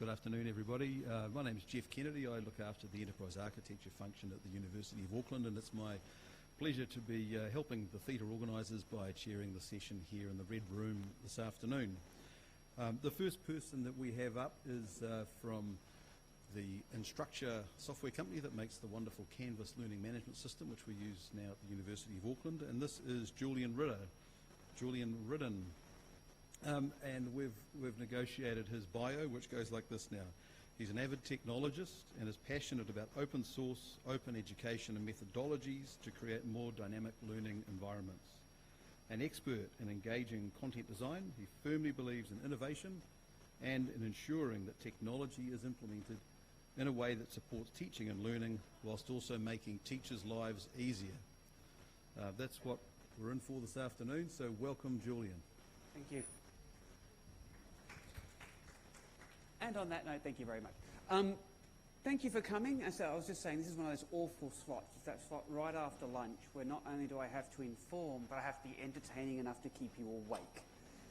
Good afternoon, everybody. My name is Jeff Kennedy. I look after the enterprise architecture function at the University of Auckland, and it's my pleasure to be helping the THETA organisers by chairing the session here in the Red Room this afternoon. The first person that we have up is from the Instructure software company that makes the wonderful Canvas learning management system, which we use now at the University of Auckland, and this is Julian Ridden. And we've negotiated his bio, which goes like this now. He's an avid technologist and is passionate about open source, open education and methodologies to create more dynamic learning environments. An expert in engaging content design, he firmly believes in innovation and in ensuring that technology is implemented in a way that supports teaching and learning whilst also making teachers' lives easier. That's what we're in for this afternoon, so welcome, Julian. Thank you. And on that note, thank you very much. Thank you for coming. So I was just saying, this is one of those awful slots. It's that slot right after lunch where not only do I have to inform, but I have to be entertaining enough to keep you awake.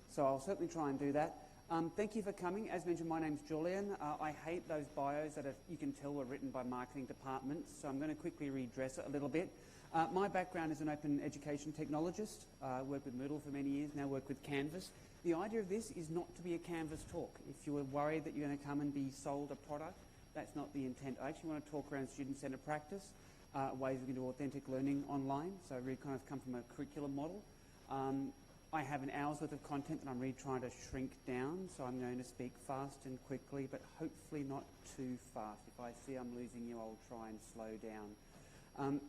So I'll certainly try and do that. Thank you for coming. As mentioned, my name's Julian. I hate those bios that you can tell were written by marketing departments, so I'm going to quickly redress it a little bit. My background is an open education technologist. I worked with Moodle for many years, now work with Canvas. The idea of this is not to be a Canvas talk. If you were worried that you're going to come and be sold a product, that's not the intent. I actually want to talk around student-centered practice, ways we can do authentic learning online, so I really kind of come from a curriculum model. I have an hour's worth of content that I'm really trying to shrink down, so I'm going to speak fast and quickly, but hopefully not too fast. If I see I'm losing you, I'll try and slow down.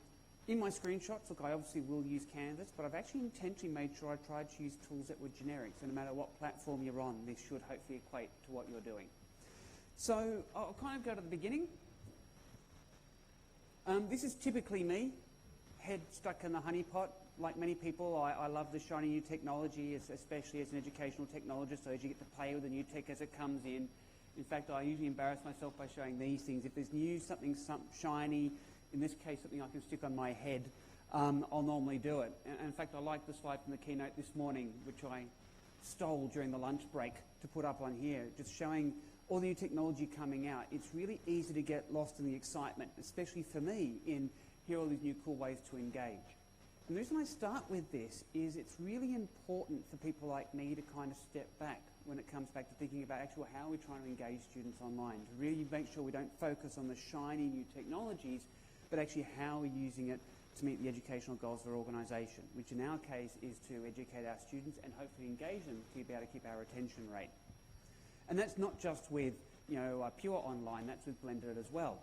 In my screenshots, look, I obviously will use Canvas, but I've actually intentionally made sure I tried to use tools that were generic, so no matter what platform you're on, this should hopefully equate to what you're doing. So I'll kind of go to the beginning. This is typically me, head stuck in the honeypot. Like many people, I love the shiny new technology, especially as an educational technologist, so as you get to play with the new tech as it comes in. In fact, I usually embarrass myself by showing these things. If there's new, something shiny, in this case, something I can stick on my head, I'll normally do it. And in fact, I like the slide from the keynote this morning, which I stole during the lunch break to put up on here, just showing all the new technology coming out. It's really easy to get lost in the excitement, especially for me, in here are all these new cool ways to engage. And the reason I start with this is it's really important for people like me to kind of step back when it comes back to thinking about actually how we're trying to engage students online, to really make sure we don't focus on the shiny new technologies, but actually how we're using it to meet the educational goals of our organisation, which in our case is to educate our students and hopefully engage them to be able to keep our retention rate. And that's not just with pure online, that's with blended as well.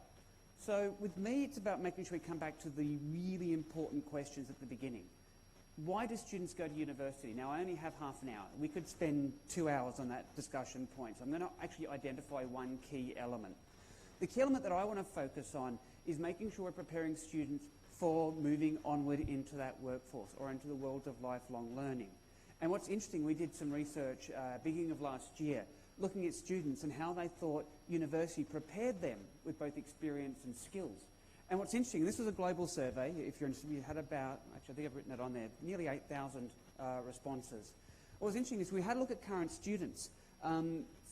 So with me, it's about making sure we come back to the really important questions at the beginning. Why do students go to university? Now, I only have half an hour. We could spend 2 hours on that discussion point. So I'm going to actually identify one key element. The key element that I want to focus on is making sure we're preparing students for moving onward into that workforce or into the world of lifelong learning. And what's interesting, we did some research beginning of last year looking at students and how they thought university prepared them with both experience and skills. And what's interesting, this was a global survey. If you're interested, we had about, actually I think I've written it on there, nearly 8,000 responses. What was interesting is we had a look at current students.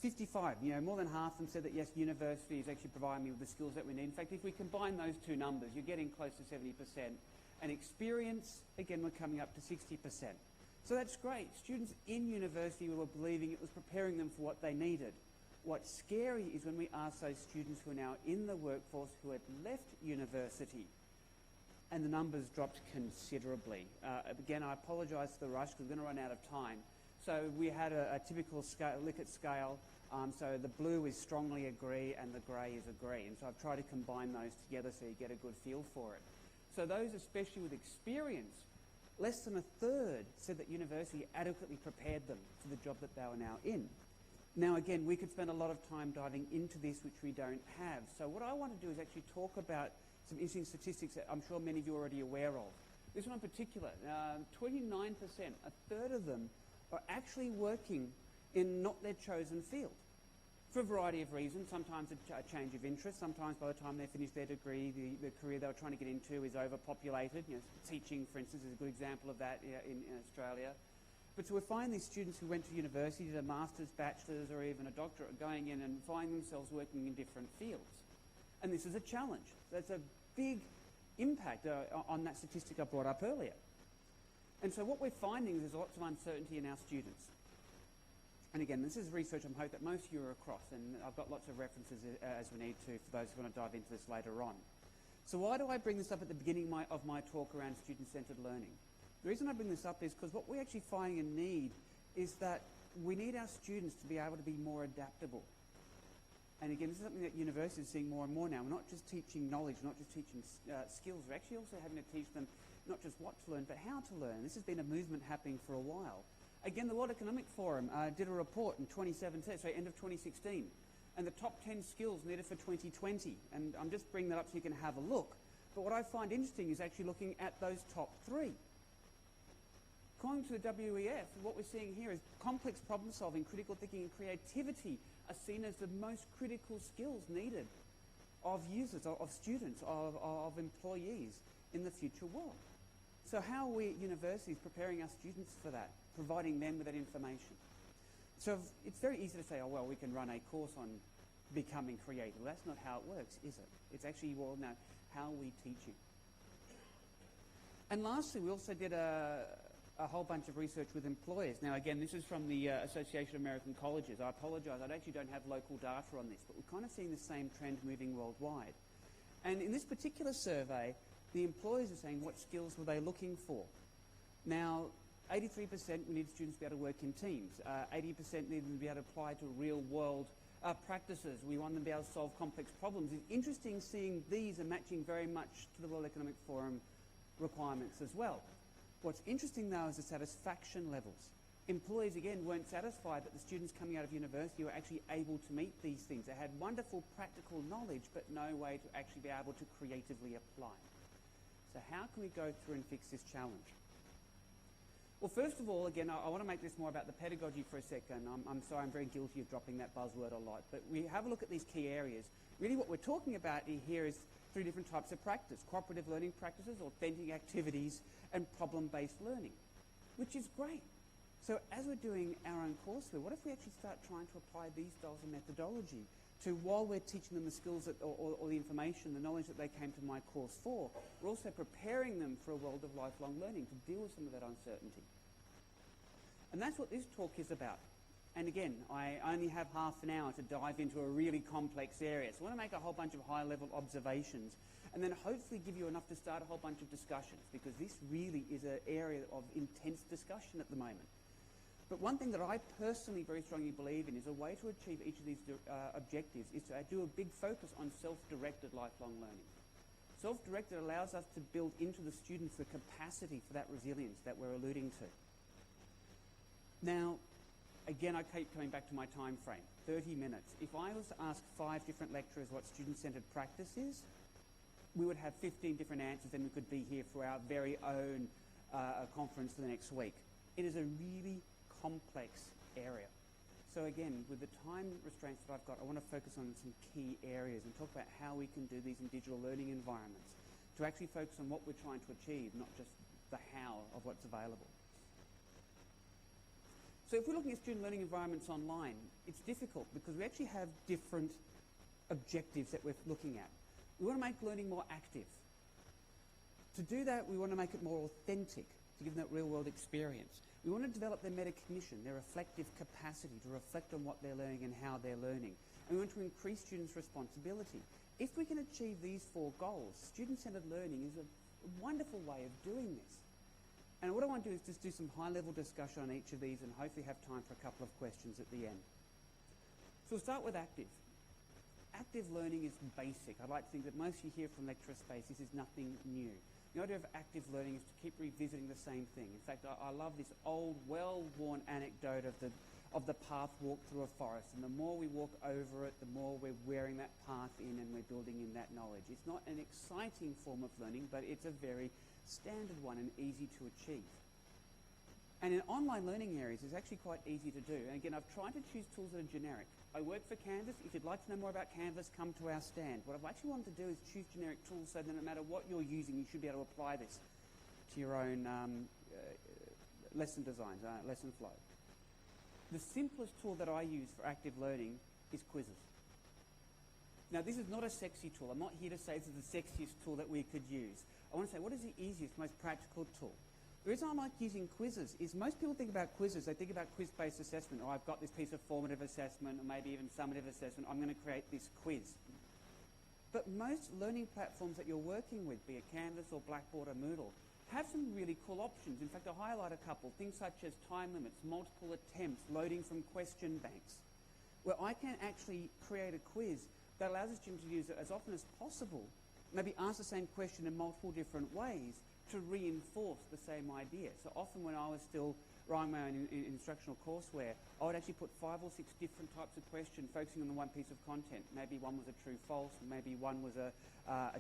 55, more than half of them said that yes, university is actually providing me with the skills that we need. In fact, if we combine those two numbers, you're getting close to 70%. And experience, again, we're coming up to 60%. So that's great. Students in university were believing it was preparing them for what they needed. What's scary is when we ask those students who are now in the workforce who had left university, and the numbers dropped considerably. Again, I apologise for the rush because we're going to run out of time. So we had a typical Likert scale. So the blue is strongly agree and the grey is agree. And so I've tried to combine those together so you get a good feel for it. So those, especially with experience, less than a third said that university adequately prepared them for the job that they were now in. Now, again, we could spend a lot of time diving into this, which we don't have. So what I want to do is actually talk about some interesting statistics that I'm sure many of you are already aware of. This one in particular, 29%, a third of them are actually working in not their chosen field for a variety of reasons. Sometimes a change of interest. Sometimes by the time they finish their degree, the career they were trying to get into is overpopulated. Teaching, for instance, is a good example of that in Australia. But so we're finding these students who went to university, did a master's, bachelor's, or even a doctorate, are going in and finding themselves working in different fields. And this is a challenge. That's a big impact on that statistic I brought up earlier. And so what we're finding is there's lots of uncertainty in our students. And again, this is research I hope that most of you are across, and I've got lots of references as we need to for those who want to dive into this later on. So why do I bring this up at the beginning of my talk around student-centred learning? The reason I bring this up is because what we're actually finding a need is that we need our students to be able to be more adaptable. And again, this is something that universities are seeing more and more now. We're not just teaching knowledge, not just teaching skills. We're actually also having to teach them not just what to learn, but how to learn. This has been a movement happening for a while. Again, the World Economic Forum did a report in 2017, so end of 2016, and the top 10 skills needed for 2020. And I'm just bringing that up so you can have a look. But what I find interesting is actually looking at those top 3. According to the WEF, what we're seeing here is complex problem solving, critical thinking, and creativity are seen as the most critical skills needed of users, of students, of employees in the future world. So how are we at universities preparing our students for that, providing them with that information? So it's very easy to say, oh, well, we can run a course on becoming creative. Well, that's not how it works, is it? It's actually, well, no, how are we teaching? And lastly, we also did a whole bunch of research with employers. Now, again, this is from the Association of American Colleges. I apologise, I actually don't have local data on this, but we're kind of seeing the same trend moving worldwide. And in this particular survey, the employers are saying what skills were they looking for. Now, 83% we need students to be able to work in teams. 80% need them to be able to apply to real-world practices. We want them to be able to solve complex problems. It's interesting seeing these are matching very much to the World Economic Forum requirements as well. What's interesting, though, is the satisfaction levels. Employees, again, weren't satisfied that the students coming out of university were actually able to meet these things. They had wonderful practical knowledge, but no way to actually be able to creatively apply. So how can we go through and fix this challenge? Well, first of all, again, I want to make this more about the pedagogy for a second. I'm sorry, I'm very guilty of dropping that buzzword a lot. But we have a look at these key areas. Really what we're talking about here is 3 different types of practice: cooperative learning practices, authentic activities, and problem-based learning, which is great. So as we're doing our own courseware, what if we actually start trying to apply these styles of methodology to, while we're teaching them the skills that, or the information, the knowledge that they came to my course for, we're also preparing them for a world of lifelong learning to deal with some of that uncertainty. And that's what this talk is about. And again, I only have half an hour to dive into a really complex area. So I want to make a whole bunch of high-level observations and then hopefully give you enough to start a whole bunch of discussions, because this really is an area of intense discussion at the moment. But one thing that I personally very strongly believe in is a way to achieve each of these objectives is to do a big focus on self-directed lifelong learning. Self-directed allows us to build into the students the capacity for that resilience that we're alluding to. Now, again, I keep coming back to my time frame, 30 minutes. If I was to ask 5 different lecturers what student-centred practice is, we would have 15 different answers, and we could be here for our very own conference for the next week. It is a really complex area. So again, with the time restraints that I've got, I want to focus on some key areas and talk about how we can do these in digital learning environments, to actually focus on what we're trying to achieve, not just the how of what's available. So if we're looking at student learning environments online, it's difficult because we actually have different objectives that we're looking at. We want to make learning more active. To do that, we want to make it more authentic, to give them that real-world experience. We want to develop their metacognition, their reflective capacity to reflect on what they're learning and how they're learning. And we want to increase students' responsibility. If we can achieve these 4 goals, student-centered learning is a wonderful way of doing this. And what I want to do is just do some high-level discussion on each of these and hopefully have time for a couple of questions at the end. So we'll start with active. Active learning is basic. I'd like to think that most of you hear from lecturer space, this is nothing new. The idea of active learning is to keep revisiting the same thing. In fact, I love this old, well-worn anecdote of the path walked through a forest. And the more we walk over it, the more we're wearing that path in and we're building in that knowledge. It's not an exciting form of learning, but it's a very standard one and easy to achieve. And in online learning areas, it's actually quite easy to do. And again, I've tried to choose tools that are generic. I work for Canvas. If you'd like to know more about Canvas, come to our stand. What I've actually wanted to do is choose generic tools so that no matter what you're using, you should be able to apply this to your own lesson designs, lesson flow. The simplest tool that I use for active learning is quizzes. Now, this is not a sexy tool. I'm not here to say this is the sexiest tool that we could use. I want to say, what is the easiest, most practical tool? The reason I like using quizzes is most people think about quizzes, they think about quiz-based assessment, or I've got this piece of formative assessment, or maybe even summative assessment, I'm going to create this quiz. But most learning platforms that you're working with, be it Canvas or Blackboard or Moodle, have some really cool options. In fact, I'll highlight a couple, things such as time limits, multiple attempts, loading from question banks, where I can actually create a quiz that allows the student to use it as often as possible, maybe ask the same question in multiple different ways to reinforce the same idea. So often when I was still writing my own instructional courseware, I would actually put 5 or 6 different types of questions focusing on the one piece of content. Maybe one was a true-false, maybe one was a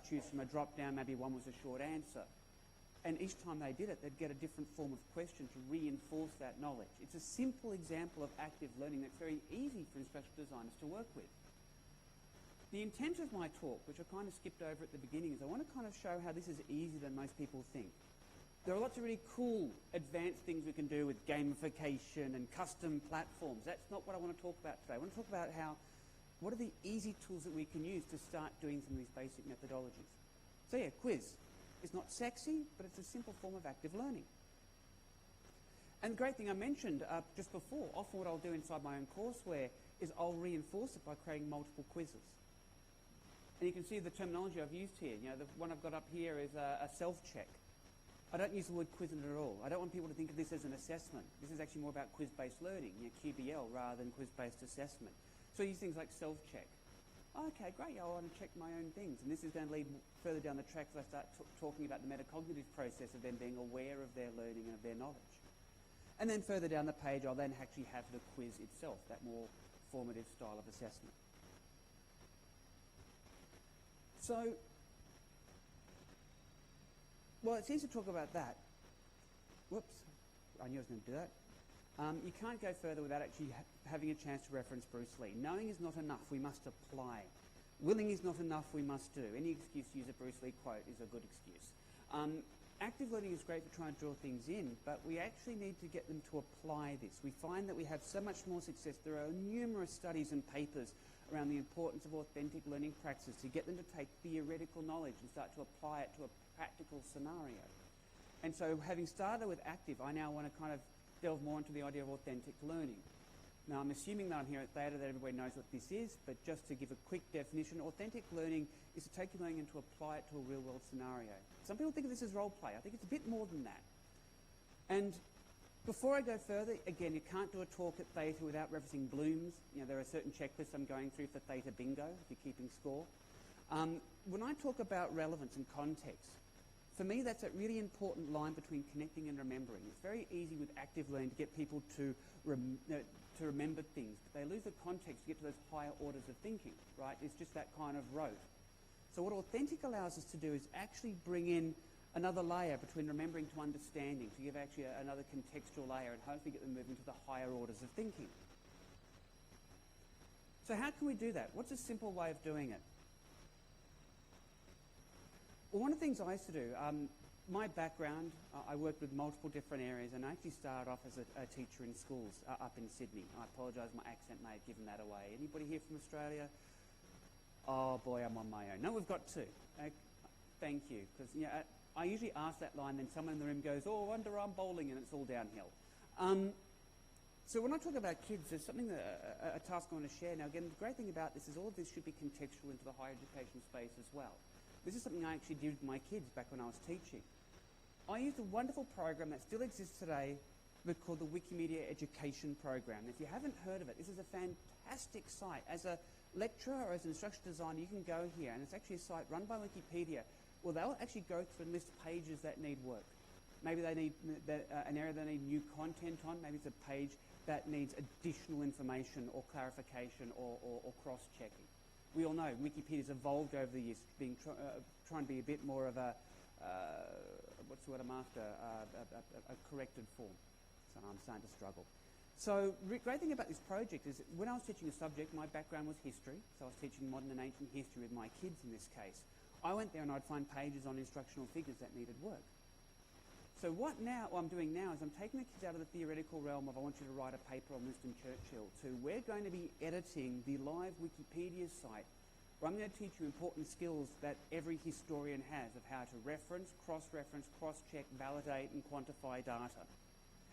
choose from a drop-down, maybe one was a short answer. And each time they did it, they'd get a different form of question to reinforce that knowledge. It's a simple example of active learning that's very easy for instructional designers to work with. The intent of my talk, which I kind of skipped over at the beginning, is I want to kind of show how this is easier than most people think. There are lots of really cool, advanced things we can do with gamification and custom platforms. That's not what I want to talk about today. I want to talk about what are the easy tools that we can use to start doing some of these basic methodologies. So yeah, quiz. It's not sexy, but it's a simple form of active learning. And the great thing I mentioned just before, often what I'll do inside my own courseware is I'll reinforce it by creating multiple quizzes. And you can see the terminology I've used here. You know, the one I've got up here is a self-check. I don't use the word quiz in it at all. I don't want people to think of this as an assessment. This is actually more about quiz-based learning, QBL, rather than quiz-based assessment. So I use things like self-check. Okay, great, I want to check my own things. And this is going to lead further down the track as I start talking about the metacognitive process of them being aware of their learning and of their knowledge. And then further down the page, I'll then actually have the quiz itself, that more formative style of assessment. So, well, it's easy to talk about that. Whoops, I knew I was going to do that. You can't go further without actually having a chance to reference Bruce Lee. Knowing is not enough, we must apply. Willing is not enough, we must do. Any excuse to use a Bruce Lee quote is a good excuse. Active learning is great for trying to draw things in, but we actually need to get them to apply this. We find that we have so much more success. There are numerous studies and papers around the importance of authentic learning practices to get them to take theoretical knowledge and start to apply it to a practical scenario. And so having started with active, I now want to kind of delve more into the idea of authentic learning. Now, I'm assuming that I'm here at THETA that everybody knows what this is, but just to give a quick definition, authentic learning is to take your learning and to apply it to a real-world scenario. Some people think of this as role play. I think it's a bit more than that. And before I go further, again, you can't do a talk at THETA without referencing Bloom's. You know, there are certain checklists I'm going through for THETA bingo, if you're keeping score. When I talk about relevance and context, for me, that's a really important line between connecting and remembering. It's very easy with active learning to get people to remember things, but they lose the context to get to those higher orders of thinking, right? It's just that kind of rote. So what authentic allows us to do is actually bring in another layer between remembering to understanding, to give actually another contextual layer and hopefully get them moving to the higher orders of thinking. So how can we do that? What's a simple way of doing it? Well, one of the things I used to do, my background, I worked with multiple different areas, and I actually started off as a teacher in schools up in Sydney. I apologise, my accent may have given that away. Anybody here from Australia? Oh boy, I'm on my own. No, we've got two. Thank you, because you know, I usually ask that line, then someone in the room goes, "Oh, underarm bowling," and it's all downhill. So when I talk about kids, there's something a task I want to share. Now, again, the great thing about this is all of this should be contextual into the higher education space as well. This is something I actually did with my kids back when I was teaching. I used a wonderful program that still exists today called the Wikimedia Education Program. If you haven't heard of it, this is a fantastic site. As a lecturer or as an instructional designer, you can go here, and it's actually a site run by Wikipedia. Well, they'll actually go through and list pages that need work. Maybe they need an area they need new content on. Maybe it's a page that needs additional information or clarification or cross-checking. We all know Wikipedia's evolved over the years, trying to be a bit more of a, what's the word I'm after, a corrected form. So I'm starting to struggle. So the great thing about this project is that when I was teaching a subject, my background was history, so I was teaching modern and ancient history with my kids in this case. I went there and I'd find pages on instructional figures that needed work. So what I'm doing now is I'm taking the kids out of the theoretical realm of I want you to write a paper on Winston Churchill to we're going to be editing the live Wikipedia site where I'm going to teach you important skills that every historian has of how to reference, cross-check, validate and quantify data.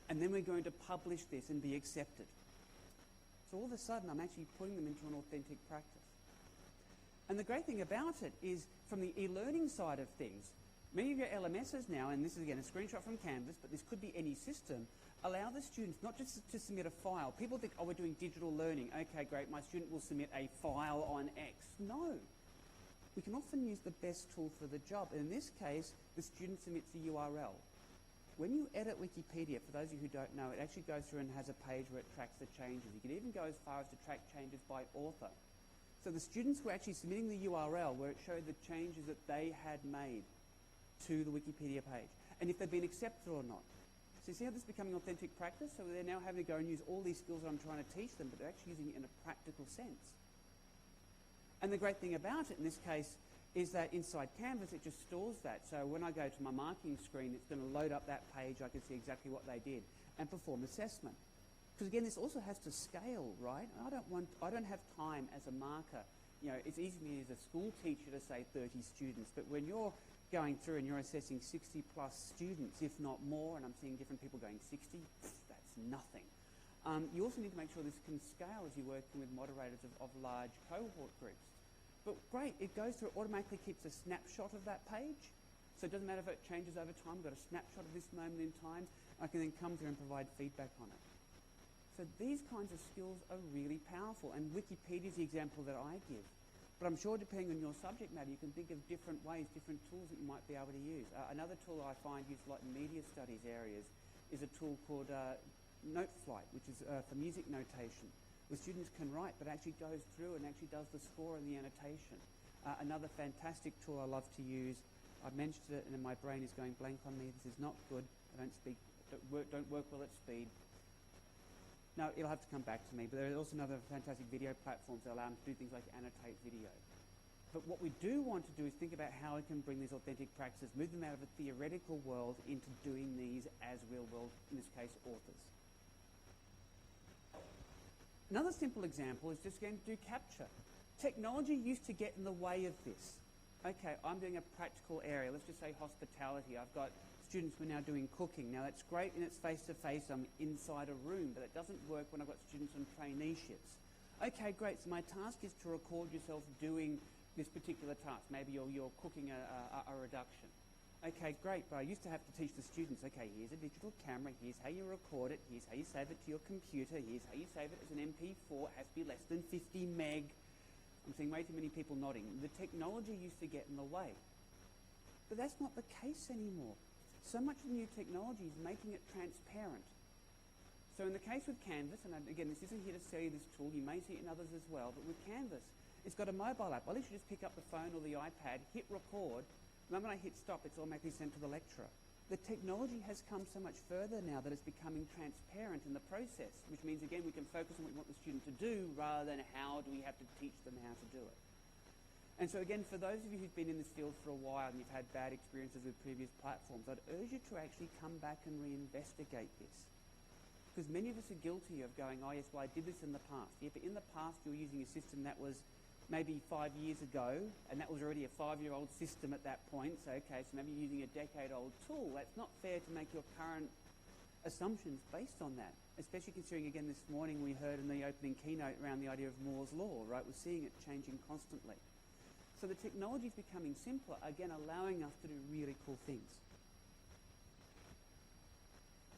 And then we're going to publish this and be accepted. So all of a sudden I'm actually putting them into an authentic practice. And the great thing about it is from the e-learning side of things, many of your LMSs now, and this is again a screenshot from Canvas, but this could be any system, allow the students not just to submit a file. People think, oh, we're doing digital learning. Okay, great, my student will submit a file on X. No. We can often use the best tool for the job. And in this case, the student submits a URL. When you edit Wikipedia, for those of you who don't know, it actually goes through and has a page where it tracks the changes. You can even go as far as to track changes by author. So the students were actually submitting the URL where it showed the changes that they had made to the Wikipedia page, and if they've been accepted or not. So you see how this is becoming authentic practice? So they're now having to go and use all these skills that I'm trying to teach them, but they're actually using it in a practical sense. And the great thing about it in this case is that inside Canvas it just stores that. So when I go to my marking screen, it's going to load up that page. I can see exactly what they did and perform assessment. Because again, this also has to scale, right? I don't have time as a marker. You know, it's easy for me as a school teacher to say 30 students, but when you're going through and you're assessing 60 plus students, if not more, and I'm seeing different people going 60, that's nothing. You also need to make sure this can scale as you're working with moderators of large cohort groups. But great, it goes through, automatically keeps a snapshot of that page. So it doesn't matter if it changes over time, I've got a snapshot of this moment in time. I can then come through and provide feedback on it. So these kinds of skills are really powerful, and Wikipedia is the example that I give. But I'm sure depending on your subject matter, you can think of different ways, different tools that you might be able to use. Another tool I find used a lot in media studies areas is a tool called Noteflight, which is for music notation, where students can write but actually goes through and actually does the score and the annotation. Another fantastic tool I love to use, I've mentioned it and my brain is going blank on me. This is not good. I don't work well at speed. No, it'll have to come back to me. But there are also other fantastic video platforms that allow them to do things like annotate video. But what we do want to do is think about how we can bring these authentic practices, move them out of a theoretical world into doing these as real world, in this case, authors. Another simple example is just going to do capture. Technology used to get in the way of this. Okay, I'm doing a practical area. Let's just say hospitality. I've got students who are now doing cooking. Now, that's great when it's face-to-face. I'm inside a room, but it doesn't work when I've got students on traineeships. Okay, great. So my task is to record yourself doing this particular task. Maybe you're cooking a reduction. Okay, great, but I used to have to teach the students, okay, here's a digital camera, here's how you record it, here's how you save it to your computer, here's how you save it as an MP4, it has to be less than 50 meg. I'm seeing way too many people nodding. The technology used to get in the way. But that's not the case anymore. So much of the new technology is making it transparent. So in the case with Canvas, and again, this isn't here to sell you this tool, you may see it in others as well, but with Canvas, it's got a mobile app. I literally just pick up the phone or the iPad, hit record. The moment I hit stop, it's automatically sent to the lecturer. The technology has come so much further now that it's becoming transparent in the process, which means, again, we can focus on what we want the student to do rather than how do we have to teach them how to do it. And so, again, for those of you who've been in this field for a while and you've had bad experiences with previous platforms, I'd urge you to actually come back and reinvestigate this. Because many of us are guilty of going, oh, yes, well, I did this in the past. Yeah, but in the past, you were using a system that was maybe 5 years ago, and that was already a 5-year-old system at that point. So, okay, so maybe you're using a decade-old tool. That's not fair to make your current assumptions based on that, especially considering, again, this morning we heard in the opening keynote around the idea of Moore's Law, right? We're seeing it changing constantly. So the technology is becoming simpler, again, allowing us to do really cool things.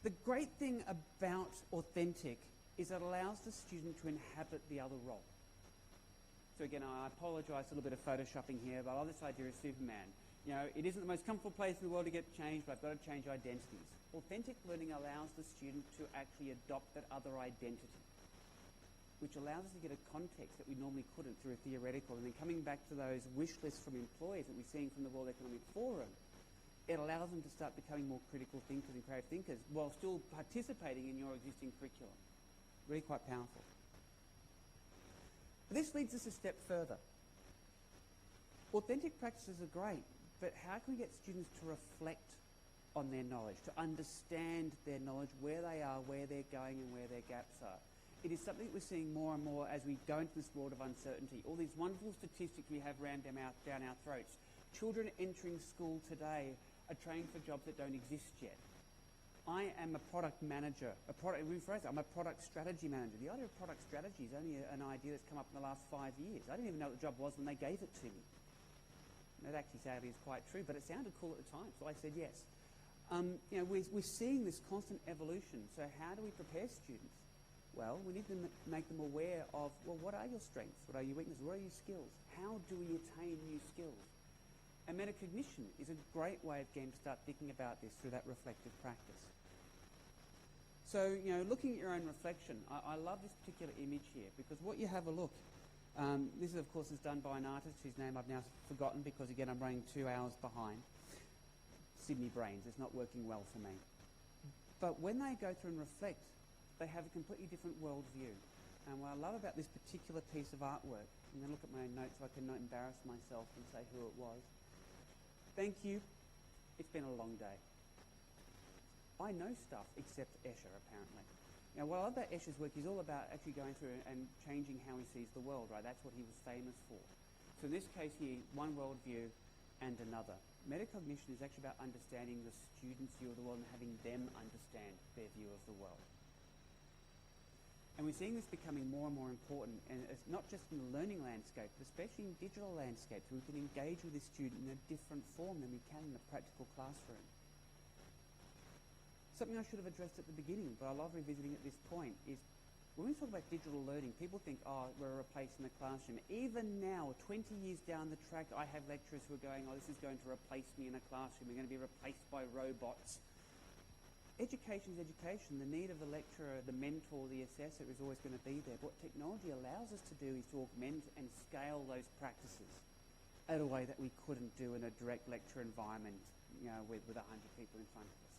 The great thing about Authentic is it allows the student to inhabit the other role. So again, I apologise for a little bit of photoshopping here, but I love this idea of Superman. You know, it isn't the most comfortable place in the world to get changed, but I've got to change identities. Authentic learning allows the student to actually adopt that other identity, which allows us to get a context that we normally couldn't through a theoretical. And then coming back to those wish lists from employers that we're seeing from the World Economic Forum, it allows them to start becoming more critical thinkers and creative thinkers while still participating in your existing curriculum. Really quite powerful. This leads us a step further. Authentic practices are great, but how can we get students to reflect on their knowledge, to understand their knowledge, where they are, where they're going, and where their gaps are. It is something that we're seeing more and more as we go into this world of uncertainty. All these wonderful statistics we have rammed down our throats. Children entering school today are trained for jobs that don't exist yet. I am a product manager, I'm a product strategy manager. The idea of product strategy is only an idea that's come up in the last 5 years. I didn't even know what the job was when they gave it to me. That actually sadly is quite true, but it sounded cool at the time, so I said yes. We're seeing this constant evolution, so how do we prepare students? Well, we need to make them aware of, well, what are your strengths? What are your weaknesses? What are your skills? How do we attain new skills? And metacognition is a great way of getting to start thinking about this through that reflective practice. So, looking at your own reflection, I love this particular image here because what you have a look, this of course is done by an artist whose name I've now forgotten because again I'm running 2 hours behind. Sydney brains, it's not working well for me. But when they go through and reflect, they have a completely different worldview. And what I love about this particular piece of artwork, I'm going to look at my own notes so I can not embarrass myself and say who it was. Thank you. It's been a long day. I know stuff except Escher, apparently. Now, what I love about Escher's work is all about actually going through and changing how he sees the world, right? That's what he was famous for. So in this case here, one worldview and another. Metacognition is actually about understanding the student's view of the world and having them understand their view of the world. And we're seeing this becoming more and more important, and it's not just in the learning landscape, but especially in digital landscapes, where we can engage with the student in a different form than we can in a practical classroom. Something I should have addressed at the beginning, but I love revisiting at this point, is when we talk about digital learning, people think, oh, we're replacing the classroom. Even now, 20 years down the track, I have lecturers who are going, oh, this is going to replace me in a classroom. We're going to be replaced by robots. Education is education. The need of the lecturer, the mentor, the assessor is always going to be there. What technology allows us to do is to augment and scale those practices in a way that we couldn't do in a direct lecture environment, with 100 people in front of us.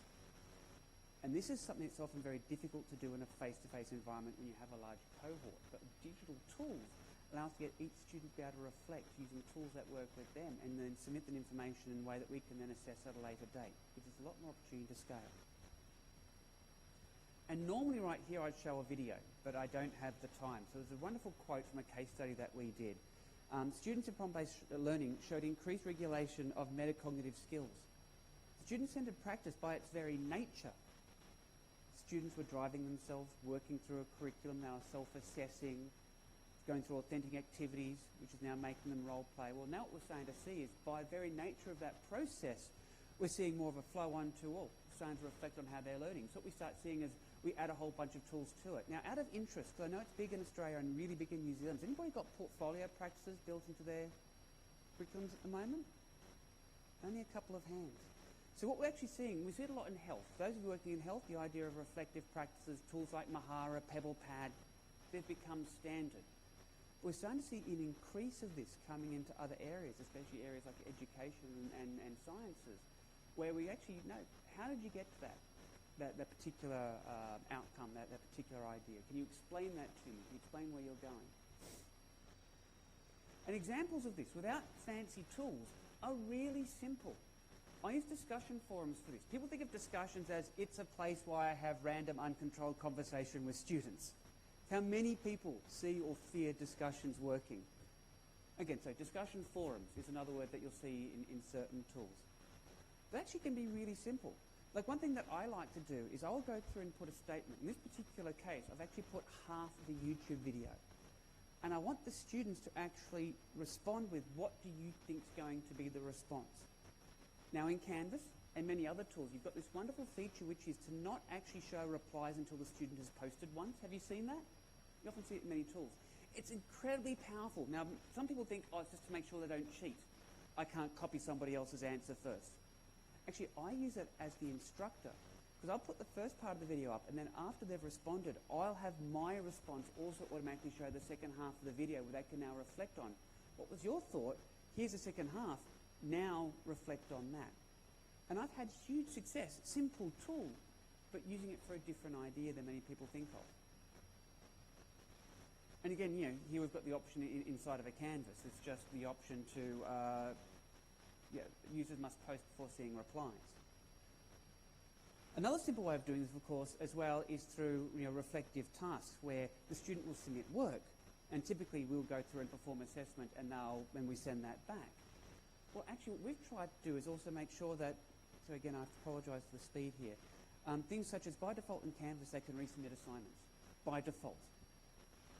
And this is something that's often very difficult to do in a face-to-face environment when you have a large cohort. But digital tools allow us to get each student to be able to reflect using tools that work with them and then submit that information in a way that we can then assess at a later date. Gives us a lot more opportunity to scale. And normally right here I'd show a video, but I don't have the time. So there's a wonderful quote from a case study that we did. Students in problem-based learning showed increased regulation of metacognitive skills. Student-centered practice by its very nature. Students were driving themselves, working through a curriculum, they were self-assessing, going through authentic activities, which is now making them role play. Well, now what we're starting to see is by very nature of that process, we're seeing more of a flow on to all, starting to reflect on how they're learning. So what we start seeing is we add a whole bunch of tools to it. Now, out of interest, because I know it's big in Australia and really big in New Zealand, has anybody got portfolio practices built into their curriculums at the moment? Only a couple of hands. So what we're actually seeing, we see it a lot in health. Those of you working in health, the idea of reflective practices, tools like Mahara, Pebble Pad, they've become standard. We're starting to see an increase of this coming into other areas, especially areas like education and sciences, where we actually know, how did you get to that particular outcome, that particular idea? Can you explain that to me? Can you explain where you're going? And examples of this, without fancy tools, are really simple. I use discussion forums for this. People think of discussions as it's a place where I have random, uncontrolled conversation with students. How many people see or fear discussions working? Again, so discussion forums is another word that you'll see in certain tools. They actually can be really simple. Like one thing that I like to do is I'll go through and put a statement. In this particular case, I've actually put half the YouTube video. And I want the students to actually respond with what do you think is going to be the response. Now in Canvas and many other tools, you've got this wonderful feature which is to not actually show replies until the student has posted once. Have you seen that? You often see it in many tools. It's incredibly powerful. Now, some people think, oh, it's just to make sure they don't cheat. I can't copy somebody else's answer first. Actually, I use it as the instructor because I'll put the first part of the video up and then after they've responded, I'll have my response also automatically show the second half of the video where they can now reflect on what was your thought, here's the second half, now reflect on that. And I've had huge success, simple tool, but using it for a different idea than many people think of. And again, here we've got the option inside of a canvas. It's just the option to, users must post before seeing replies. Another simple way of doing this, of course, as well, is through reflective tasks where the student will submit work, and typically we'll go through and perform assessment, and then we send that back. Well, actually, what we've tried to do is also make sure that, so again, I have to apologise for the speed here, things such as by default in Canvas, they can resubmit assignments, by default.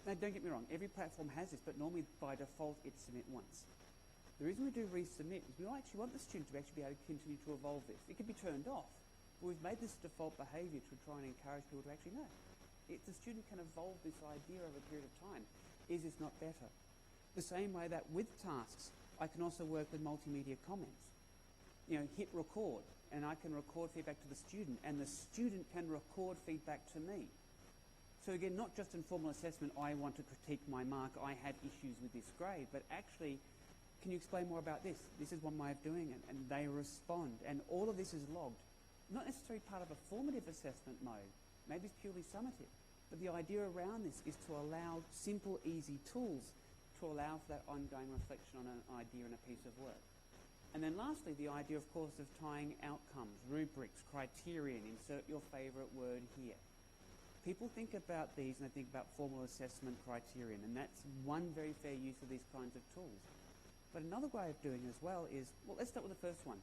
Now, don't get me wrong, every platform has this, but normally by default it's submit once. The reason we do resubmit is we actually want the student to actually be able to continue to evolve this. It could be turned off, but we've made this default behaviour to try and encourage people to actually know. If the student can evolve this idea over a period of time, is this not better? The same way that with tasks, I can also work with multimedia comments. Hit record, and I can record feedback to the student, and the student can record feedback to me. So again, not just in formal assessment, I want to critique my mark, I had issues with this grade, but actually, can you explain more about this? This is one way of doing it, and they respond, and all of this is logged. Not necessarily part of a formative assessment mode, maybe it's purely summative, but the idea around this is to allow simple, easy tools to allow for that ongoing reflection on an idea and a piece of work. And then lastly, the idea, of course, of tying outcomes, rubrics, criterion, insert your favourite word here. People think about these and they think about formal assessment criterion, and that's one very fair use of these kinds of tools. But another way of doing it as well is, well, let's start with the first one.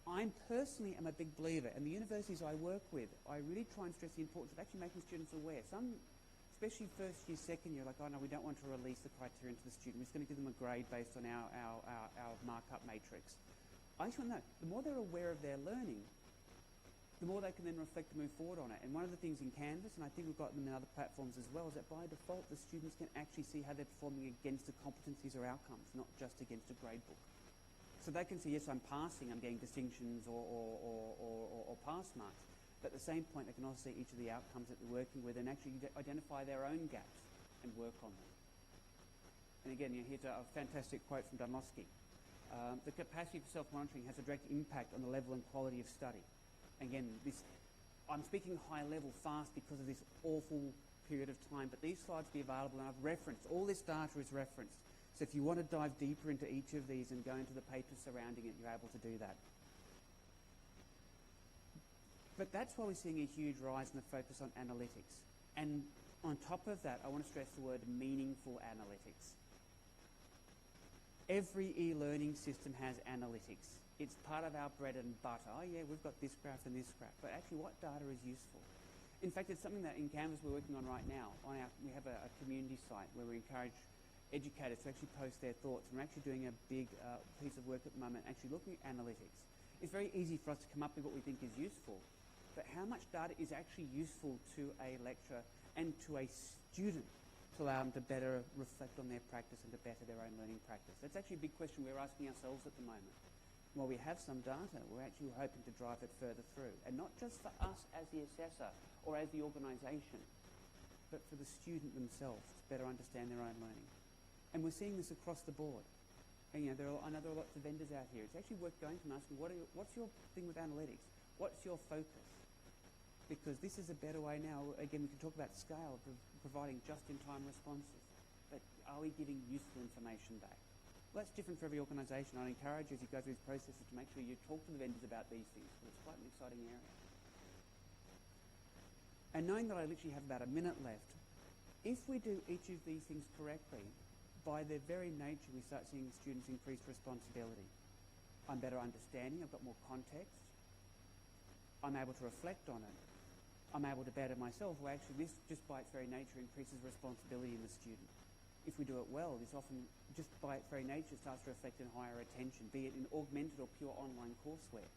I personally am a big believer, and the universities I work with, I really try and stress the importance of actually making students aware. Some, especially first year, second year, like, oh no, we don't want to release the criterion to the student. We're just going to give them a grade based on our markup matrix. I just want to know, the more they're aware of their learning, the more they can then reflect and move forward on it. And one of the things in Canvas, and I think we've got them in other platforms as well, is that by default the students can actually see how they're performing against the competencies or outcomes, not just against a grade book. So they can see, yes, I'm passing, I'm getting distinctions or pass marks, but at the same point they can also see each of the outcomes that they're working with and actually identify their own gaps and work on them. And again, here's a fantastic quote from Dunlosky. The capacity for self-monitoring has a direct impact on the level and quality of study. Again, I'm speaking high level fast because of this awful period of time, but these slides will be available, and I've referenced, all this data is referenced. So if you want to dive deeper into each of these and go into the papers surrounding it, you're able to do that. But that's why we're seeing a huge rise in the focus on analytics. And on top of that, I want to stress the word meaningful analytics. Every e-learning system has analytics. It's part of our bread and butter. Oh yeah, we've got this graph and this graph, but actually what data is useful? In fact, it's something that in Canvas we're working on right now. We have a community site where we encourage educators to actually post their thoughts. We're actually doing a big piece of work at the moment, actually looking at analytics. It's very easy for us to come up with what we think is useful, but how much data is actually useful to a lecturer and to a student to allow them to better reflect on their practice and to better their own learning practice? That's actually a big question we're asking ourselves at the moment. While we have some data, we're actually hoping to drive it further through. And not just for us as the assessor or as the organisation, but for the student themselves to better understand their own learning. And we're seeing this across the board. And I know there are lots of vendors out here. It's actually worth going to them and asking, what's your thing with analytics? What's your focus? Because this is a better way now. Again, we can talk about scale, providing just-in-time responses. But are we giving useful information back? Well, that's different for every organisation. I'd encourage you as you go through these processes to make sure you talk to the vendors about these things, because it's quite an exciting area. And knowing that I literally have about a minute left, if we do each of these things correctly, by their very nature we start seeing students increase responsibility. I'm better understanding, I've got more context, I'm able to reflect on it, I'm able to better myself. Well, actually this, just by its very nature, increases responsibility in the student. If we do it well, this often, just by its very nature, starts to reflect in higher attention, be it in augmented or pure online courseware.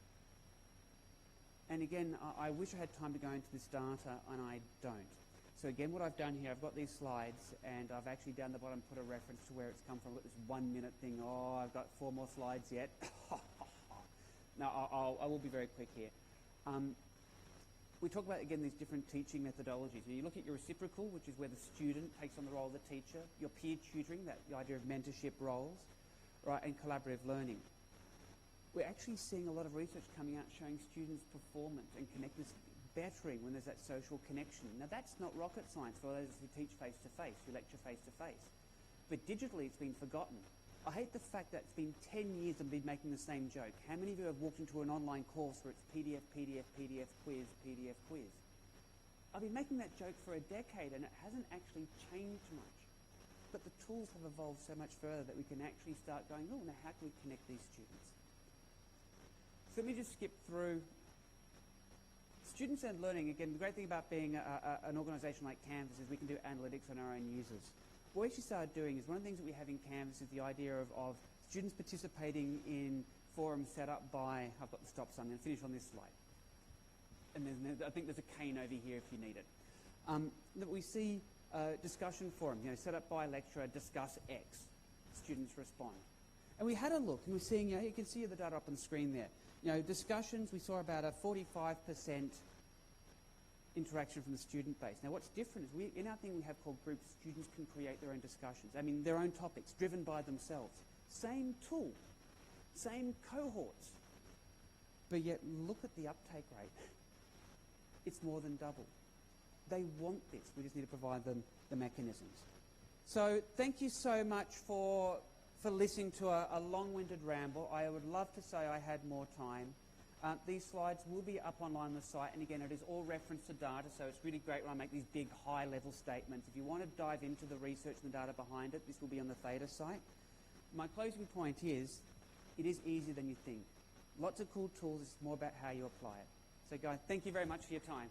And again, I wish I had time to go into this data, and I don't. So again, what I've done here, I've got these slides, and I've actually down the bottom put a reference to where it's come from. Look, this 1 minute thing. Oh, I've got 4 more slides yet. Now, I will be very quick here. We talk about, again, these different teaching methodologies. And you look at your reciprocal, which is where the student takes on the role of the teacher, your peer tutoring, the idea of mentorship roles, right, and collaborative learning. We're actually seeing a lot of research coming out showing students' performance and connectedness bettering when there's that social connection. Now, that's not rocket science for those who teach face-to-face, who lecture face-to-face. But digitally, it's been forgotten. I hate the fact that it's been 10 years I've been making the same joke. How many of you have walked into an online course where it's PDF, PDF, PDF, quiz, PDF, quiz? I've been making that joke for a decade and it hasn't actually changed much. But the tools have evolved so much further that we can actually start going, oh, now how can we connect these students? So let me just skip through. Student-centered learning, again, the great thing about being an organisation like Canvas is we can do analytics on our own users. What we actually started doing is one of the things that we have in Canvas is the idea of students participating in forums set up by, I've got the stop sign, I'm going to finish on this slide. And I think there's a cane over here if you need it. That we see discussion forum, set up by a lecturer, discuss X. Students respond. And we had a look, and we're seeing, you can see the data up on the screen there. Discussions, we saw about a 45% interaction from the student base. Now, what's different is in our thing we have called groups, students can create their own discussions. I mean, their own topics, driven by themselves. Same tool, same cohorts. But yet, look at the uptake rate. It's more than double. They want this. We just need to provide them the mechanisms. So thank you so much for listening to a long-winded ramble. I would love to say I had more time. These slides will be up online on the site, and again, it is all reference to data, so it's really great when I make these big, high-level statements. If you want to dive into the research and the data behind it, this will be on the THETA site. My closing point is, it is easier than you think. Lots of cool tools, it's more about how you apply it. So guys, thank you very much for your time.